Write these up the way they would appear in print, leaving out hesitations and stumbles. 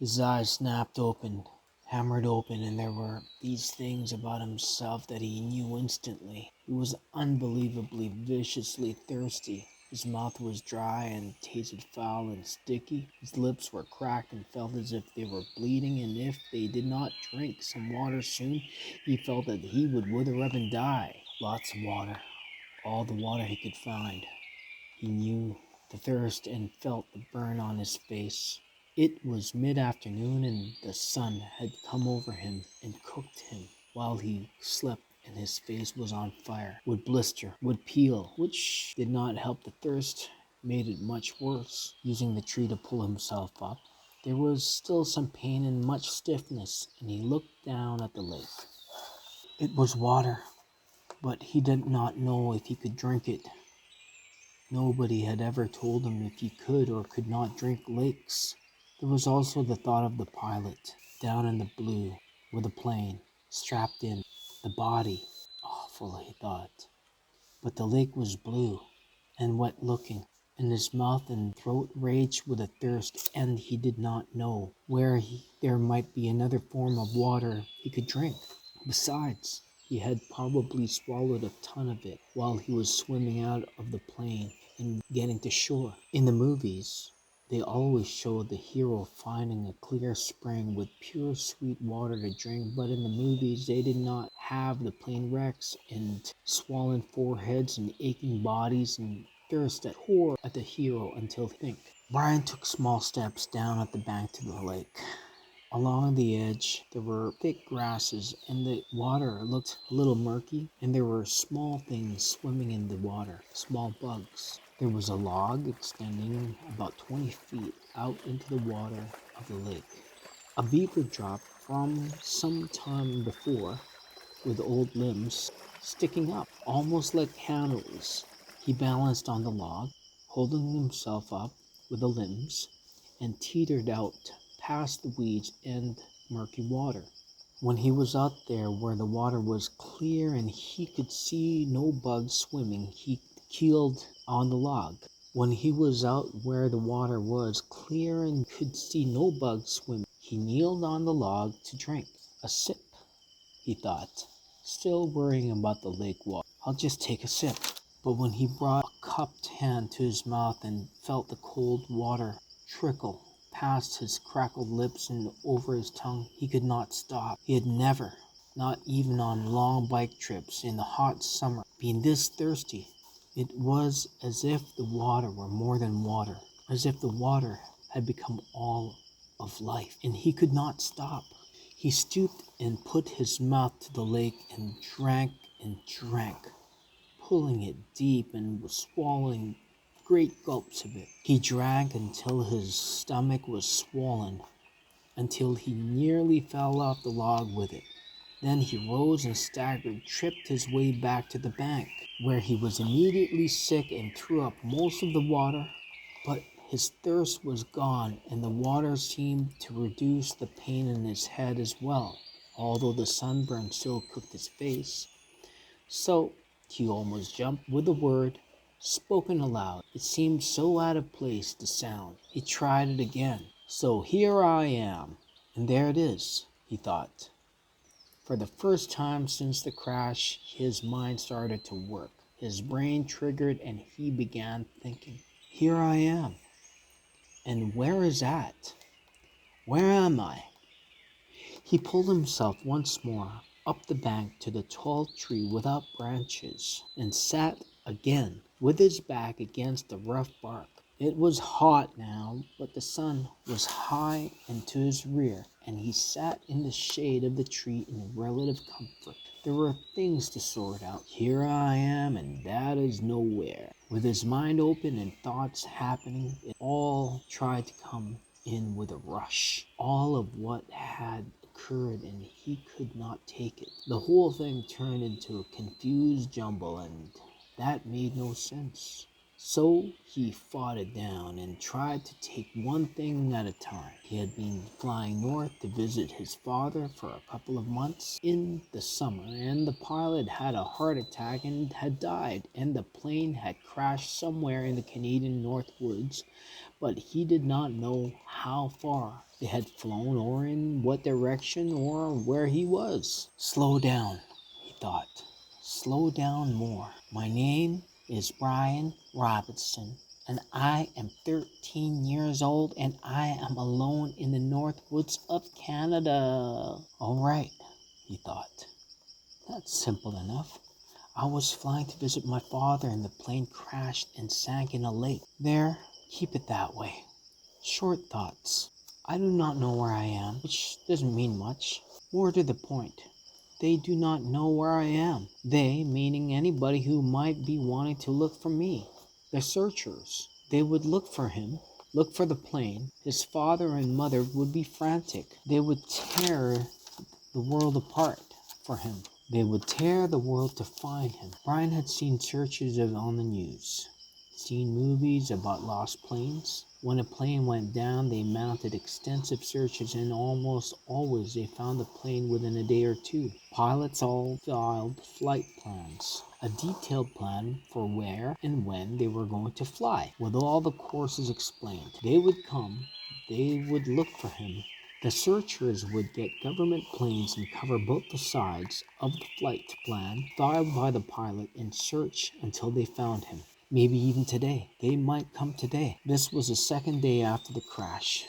His eyes snapped open, hammered open, and there were these things about himself that he knew instantly. He was unbelievably, viciously thirsty. His mouth was dry and tasted foul and sticky. His lips were cracked and felt as if they were bleeding, and if they did not drink some water soon, he felt that he would wither up and die. Lots of water, all the water he could find. He knew the thirst and felt the burn on his face. It was mid-afternoon and the sun had come over him and cooked him while he slept, and his face was on fire, would blister, would peel, which did not help the thirst, made it much worse. Using the tree to pull himself up, there was still some pain and much stiffness, and he looked down at the lake. It was water, but he did not know if he could drink it. Nobody had ever told him if he could or could not drink lakes. There was also the thought of the pilot, down in the blue, with the plane, strapped in, the body. Awful, he thought. But the lake was blue and wet looking, and his mouth and throat raged with a thirst, and he did not know where there might be another form of water he could drink. Besides, he had probably swallowed a ton of it while he was swimming out of the plane and getting to shore. In the movies, they always showed the hero finding a clear spring with pure sweet water to drink, but in the movies they did not have the plane wrecks and swollen foreheads and aching bodies and thirst that tore at the hero until he sank. Brian took small steps down at the bank to the lake. Along the edge, there were thick grasses, and the water looked a little murky, and there were small things swimming in the water, small bugs. There was a log extending about 20 feet out into the water of the lake. A beaver dropped from some time before, with old limbs sticking up, almost like handles. He balanced on the log, holding himself up with the limbs, and teetered out past the weeds and murky water. When he was out there where the water was clear and he could see no bugs swimming, he keeled on the log. When he was out where the water was clear and could see no bugs swimming, he kneeled on the log to drink. A sip, he thought, still worrying about the lake water. I'll just take a sip. But when he brought a cupped hand to his mouth and felt the cold water trickle past his crackled lips and over his tongue, he could not stop. He had never, not even on long bike trips in the hot summer, been this thirsty. It was as if the water were more than water, as if the water had become all of life, and he could not stop. He stooped and put his mouth to the lake and drank, pulling it deep and swallowing great gulps of it. He drank until his stomach was swollen, until he nearly fell off the log with it. Then he rose and staggered, tripped his way back to the bank, where he was immediately sick and threw up most of the water, but his thirst was gone, and the water seemed to reduce the pain in his head as well, although the sunburn still cooked his face. So he almost jumped with the word, spoken aloud. It seemed so out of place to sound. He tried it again. So here I am, and there it is, he thought. For the first time since the crash, his mind started to work. His brain triggered and he began thinking, here I am. And where is that? Where am I? He pulled himself once more up the bank to the tall tree without branches and sat again with his back against the rough bark. It was hot now, but the sun was high and to his rear, and he sat in the shade of the tree in relative comfort. There were things to sort out. Here I am, and that is nowhere. With his mind open and thoughts happening, it all tried to come in with a rush. All of what had occurred, and he could not take it. The whole thing turned into a confused jumble, and that made no sense. So he fought it down and tried to take one thing at a time. He had been flying north to visit his father for a couple of months in the summer, and the pilot had a heart attack and had died, and the plane had crashed somewhere in the Canadian North Woods. but he did not know how far they had flown or in what direction or where he was. Slow down, he thought. Slow down more. My name is Brian Robinson, and I am 13 years old, and I am alone in the North Woods of Canada. All right, he thought. That's simple enough. I was flying to visit my father, and the plane crashed and sank in a lake. There, keep it that way. Short thoughts. I do not know where I am, which doesn't mean much. More to the point, they do not know where I am. They, meaning anybody who might be wanting to look for me. The searchers. They would look for him, look for the plane. His father and mother would be frantic. They would tear the world apart for him. They would tear the world to find him. Brian had seen searches on the news, seen movies about lost planes. When a plane went down, they mounted extensive searches, and almost always they found the plane within a day or two. Pilots all filed flight plans, a detailed plan for where and when they were going to fly, with all the courses explained. They would come, they would look for him. The searchers would get government planes and cover both the sides of the flight plan filed by the pilot and search until they found him. Maybe even today. They might come today. This was the second day after the crash.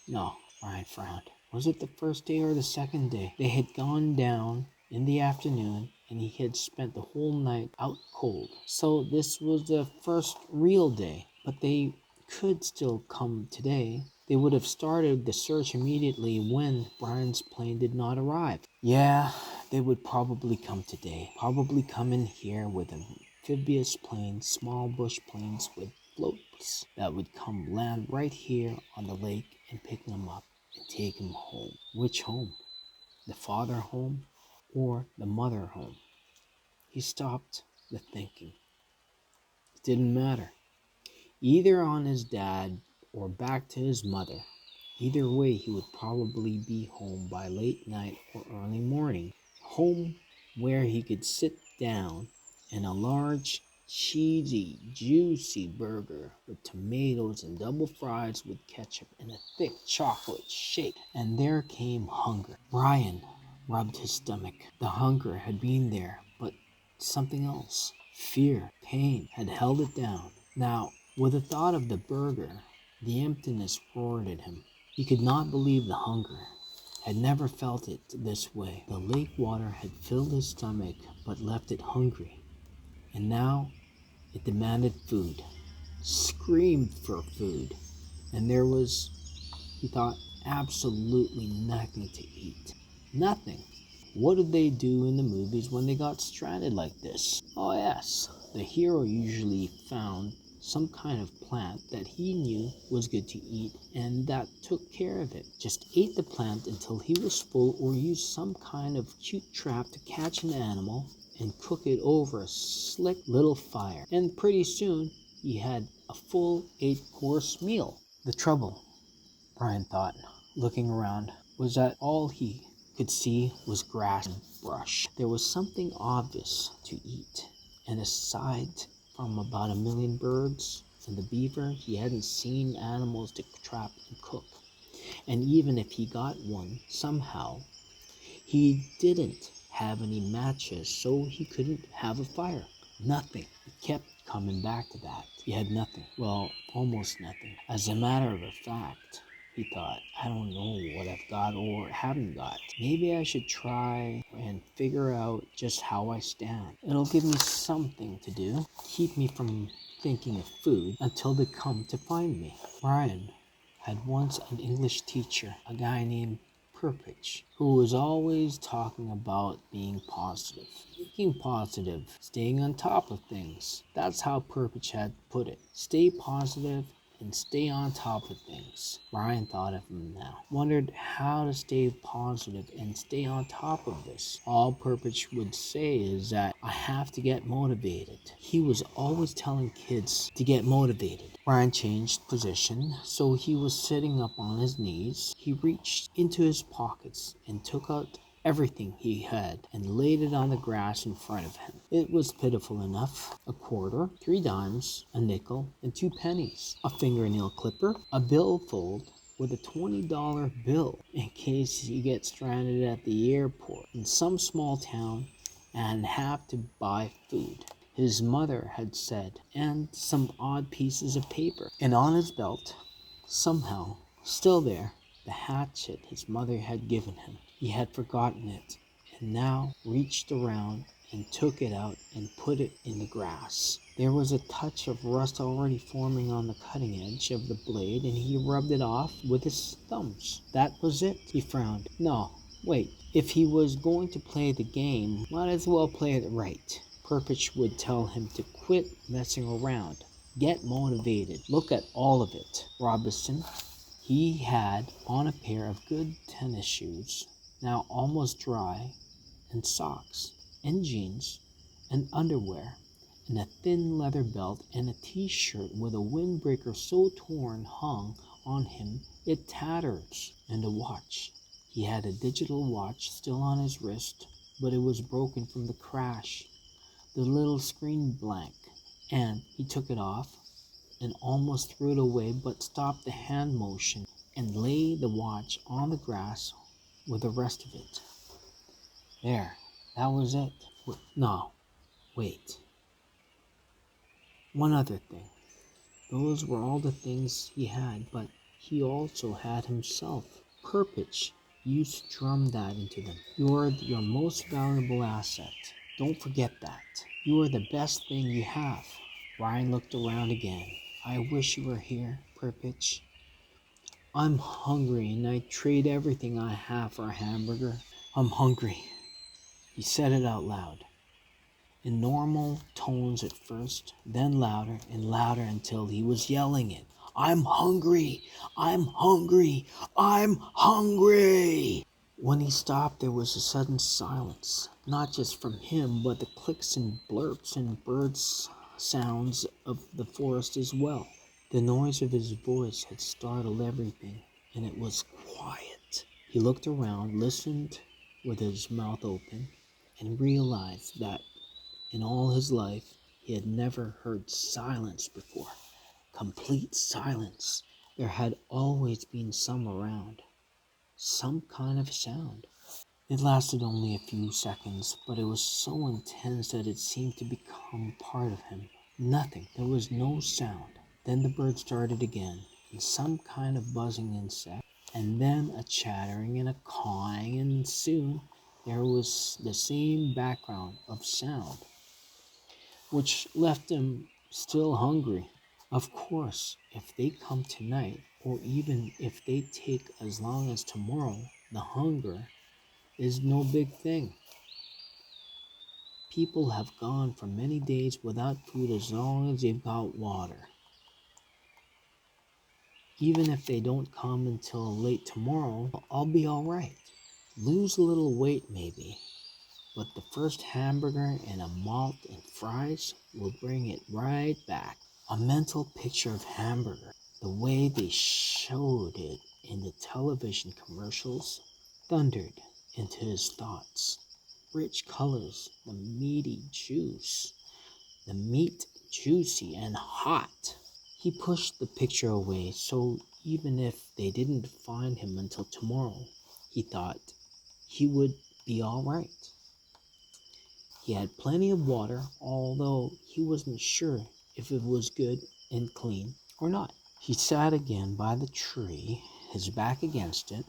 No, Brian frowned. Was it the first day or the second day? They had gone down in the afternoon, and he had spent the whole night out cold. So this was the first real day. But they could still come today. They would have started the search immediately when Brian's plane did not arrive. Yeah, they would probably come today. Probably come in here with amphibious planes, small bush planes with floats that would come land right here on the lake and pick them up and take them home. Which home? The father home or the mother home? He stopped the thinking. It didn't matter. Either on his dad or back to his mother. Either way, he would probably be home by late night or early morning. Home where he could sit down in a large, cheesy, juicy burger with tomatoes and double fries with ketchup and a thick chocolate shake. And there came hunger. Brian rubbed his stomach. The hunger had been there, but something else. Fear, pain had held it down. Now, with the thought of the burger, the emptiness roared at him. He could not believe the hunger. Had never felt it this way. The lake water had filled his stomach but left it hungry. And now it demanded food, screamed for food. And there was, he thought, absolutely nothing to eat. Nothing. What did they do in the movies when they got stranded like this? Oh yes, the hero usually found some kind of plant that he knew was good to eat and that took care of it. Just ate the plant until he was full or used some kind of cute trap to catch an animal and cook it over a slick little fire. And pretty soon he had a full 8-course meal. The trouble, Brian thought, looking around, was that all he could see was grass and brush. There was something obvious to eat, and aside from about 1,000,000 birds and the beaver, he hadn't seen animals to trap and cook. And even if he got one somehow, he didn't have any matches, so he couldn't have a fire. Nothing. He kept coming back to that. He had nothing. Well, almost nothing. As a matter of fact, he thought, I don't know what I've got or haven't got. Maybe I should try and figure out just how I stand. It'll give me something to do. Keep me from thinking of food until they come to find me. Brian had once an English teacher, a guy named Perpich, who was always talking about being positive. Being positive, staying on top of things. That's how Perpich had put it. Stay positive and stay on top of things. Brian thought of him now. Wondered how to stay positive and stay on top of this. All Perpich would say is that I have to get motivated. He was always telling kids to get motivated. Brian changed position, so he was sitting up on his knees. He reached into his pockets and took out everything he had and laid it on the grass in front of him. It was pitiful enough. A quarter, 3 dimes, a nickel, and 2 pennies, a fingernail clipper, a billfold with a $20 bill in case you get stranded at the airport in some small town and have to buy food, his mother had said, and some odd pieces of paper. And on his belt, somehow, still there, the hatchet his mother had given him. He had forgotten it, and now reached around and took it out and put it in the grass. There was a touch of rust already forming on the cutting edge of the blade, and he rubbed it off with his thumbs. That was it. He frowned. No, wait. If he was going to play the game, might as well play it right. Purpich would tell him to quit messing around. Get motivated. Look at all of it. Robinson, he had on a pair of good tennis shoes, now almost dry, and socks, and jeans, and underwear, and a thin leather belt, and a t-shirt with a windbreaker so torn hung on him it tatters, and a watch. He had a digital watch still on his wrist, but it was broken from the crash, the little screen blank, and he took it off and almost threw it away, but stopped the hand motion and laid the watch on the grass with the rest of it. There, that was it. No, wait. One other thing. Those were all the things he had, but he also had himself. Purpich used to drum that into them. You are your most valuable asset. Don't forget that. You are the best thing you have. Ryan looked around again. I wish you were here, Purpich. I'm hungry and I'd trade everything I have for a hamburger. I'm hungry. He said it out loud. In normal tones at first, then louder and louder until he was yelling it. I'm hungry! I'm hungry! I'm hungry! When he stopped, there was a sudden silence, not just from him, but the clicks and blurps and birds' sounds of the forest as well. The noise of his voice had startled everything, and it was quiet. He looked around, listened with his mouth open, and realized that in all his life, he had never heard silence before. Complete silence. There had always been some around. Some kind of sound. It lasted only a few seconds, but it was so intense that it seemed to become part of him. Nothing. There was no sound. Then the bird started again, and some kind of buzzing insect, and then a chattering and a cawing, and soon there was the same background of sound, which left him still hungry. Of course, if they come tonight, or even if they take as long as tomorrow, the hunger is no big thing. People have gone for many days without food as long as they've got water. Even if they don't come until late tomorrow, I'll be all right. Lose a little weight maybe, but the first hamburger and a malt and fries will bring it right back. A mental picture of hamburger, the way they showed it in the television commercials, thundered into his thoughts. Rich colors, the meaty juice, the meat juicy and hot. He pushed the picture away, so even if they didn't find him until tomorrow, he thought he would be all right. He had plenty of water, although he wasn't sure if it was good and clean or not. He sat again by the tree, his back against it.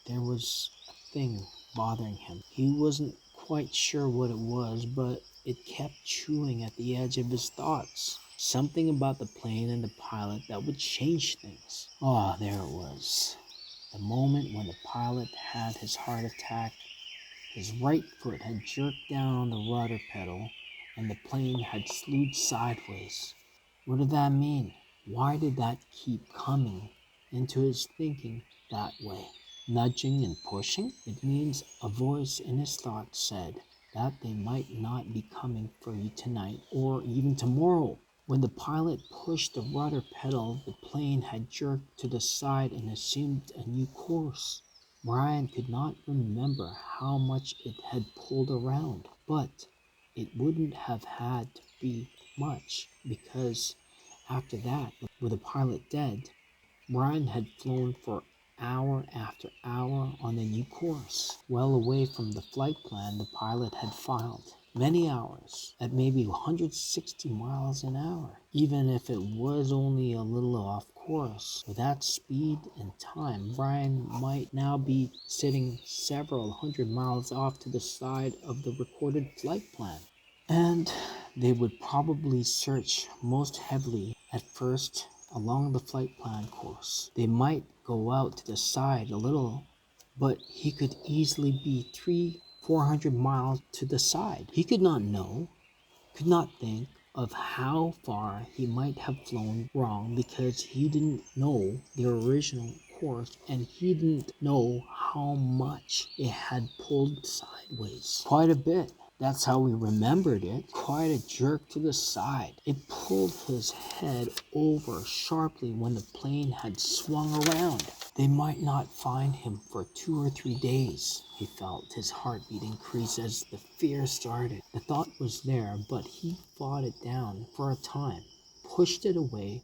There was a thing bothering him. He wasn't quite sure what it was, but it kept chewing at the edge of his thoughts. Something about the plane and the pilot that would change things. Ah, there it was. The moment when the pilot had his heart attack. His right foot had jerked down on the rudder pedal, and the plane had slewed sideways. What did that mean? Why did that keep coming into his thinking that way? Nudging and pushing? It means a voice in his thoughts said that they might not be coming for you tonight or even tomorrow. When the pilot pushed the rudder pedal, the plane had jerked to the side and assumed a new course. Brian could not remember how much it had pulled around, but it wouldn't have had to be much because after that, with the pilot dead, Brian had flown for hour after hour on the new course, well away from the flight plan the pilot had filed. Many hours at maybe 160 miles an hour, even if it was only a little off course. With that speed and time, Brian might now be sitting several hundred miles off to the side of the recorded flight plan. And they would probably search most heavily at first along the flight plan course. They might go out to the side a little, but he could easily be 400 miles to the side. He could not know, could not think of how far he might have flown wrong because he didn't know the original course and he didn't know how much it had pulled sideways. Quite a bit. That's how we remembered it. Quite a jerk to the side. It pulled his head over sharply when the plane had swung around. They might not find him for 2 or 3 days. He felt his heartbeat increase as the fear started. The thought was there, but he fought it down for a time, pushed it away,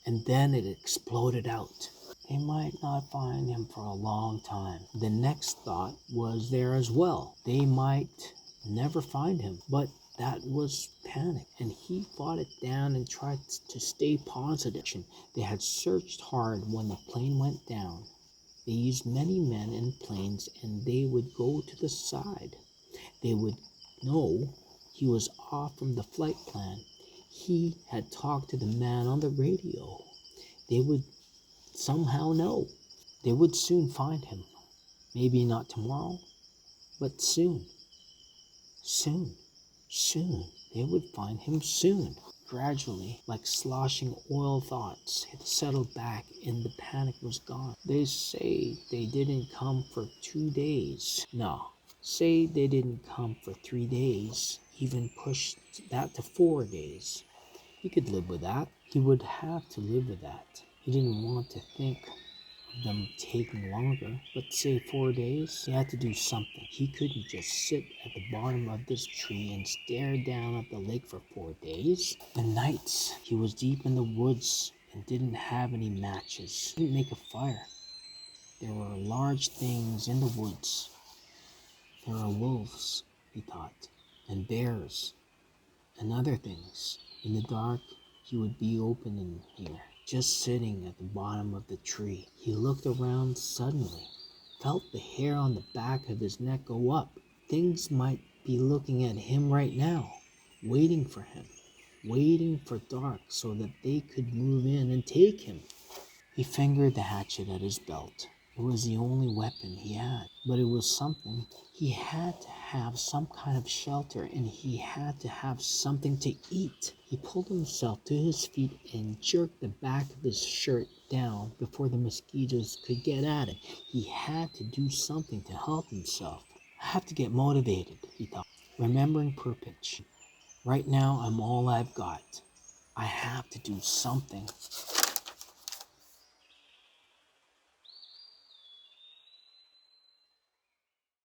and then it exploded out. They might not find him for a long time. The next thought was there as well. They might never find him, but that was panic, and he fought it down and tried to stay positive. They had searched hard when the plane went down. They used many men and planes, and they would go to the side. They would know he was off from the flight plan. He had talked to the man on the radio. They would somehow know. They would soon find him. Maybe not tomorrow, but soon. Soon. They would find him soon. Gradually, like sloshing oil thoughts, it settled back and the panic was gone. They say they didn't come for 2 days. No, say they didn't come for 3 days. Even push that to 4 days. He could live with that. He would have to live with that. He didn't want to think of them taking longer, but say 4 days, he had to do something. He couldn't just sit at the bottom of this tree and stare down at the lake for 4 days. The nights, he was deep in the woods and didn't have any matches. He didn't make a fire. There were large things in the woods. There are wolves, he thought, and bears, and other things. In the dark, he would be open in here, just sitting at the bottom of the tree. He looked around suddenly, felt the hair on the back of his neck go up. Things might be looking at him right now, waiting for him, waiting for dark so that they could move in and take him. He fingered the hatchet at his belt. It was the only weapon he had, but it was something. He had to have some kind of shelter, and he had to have something to eat. He pulled himself to his feet and jerked the back of his shirt down before the mosquitoes could get at it. He had to do something to help himself. I have to get motivated, he thought, remembering purpose. Right now, I'm all I've got. I have to do something.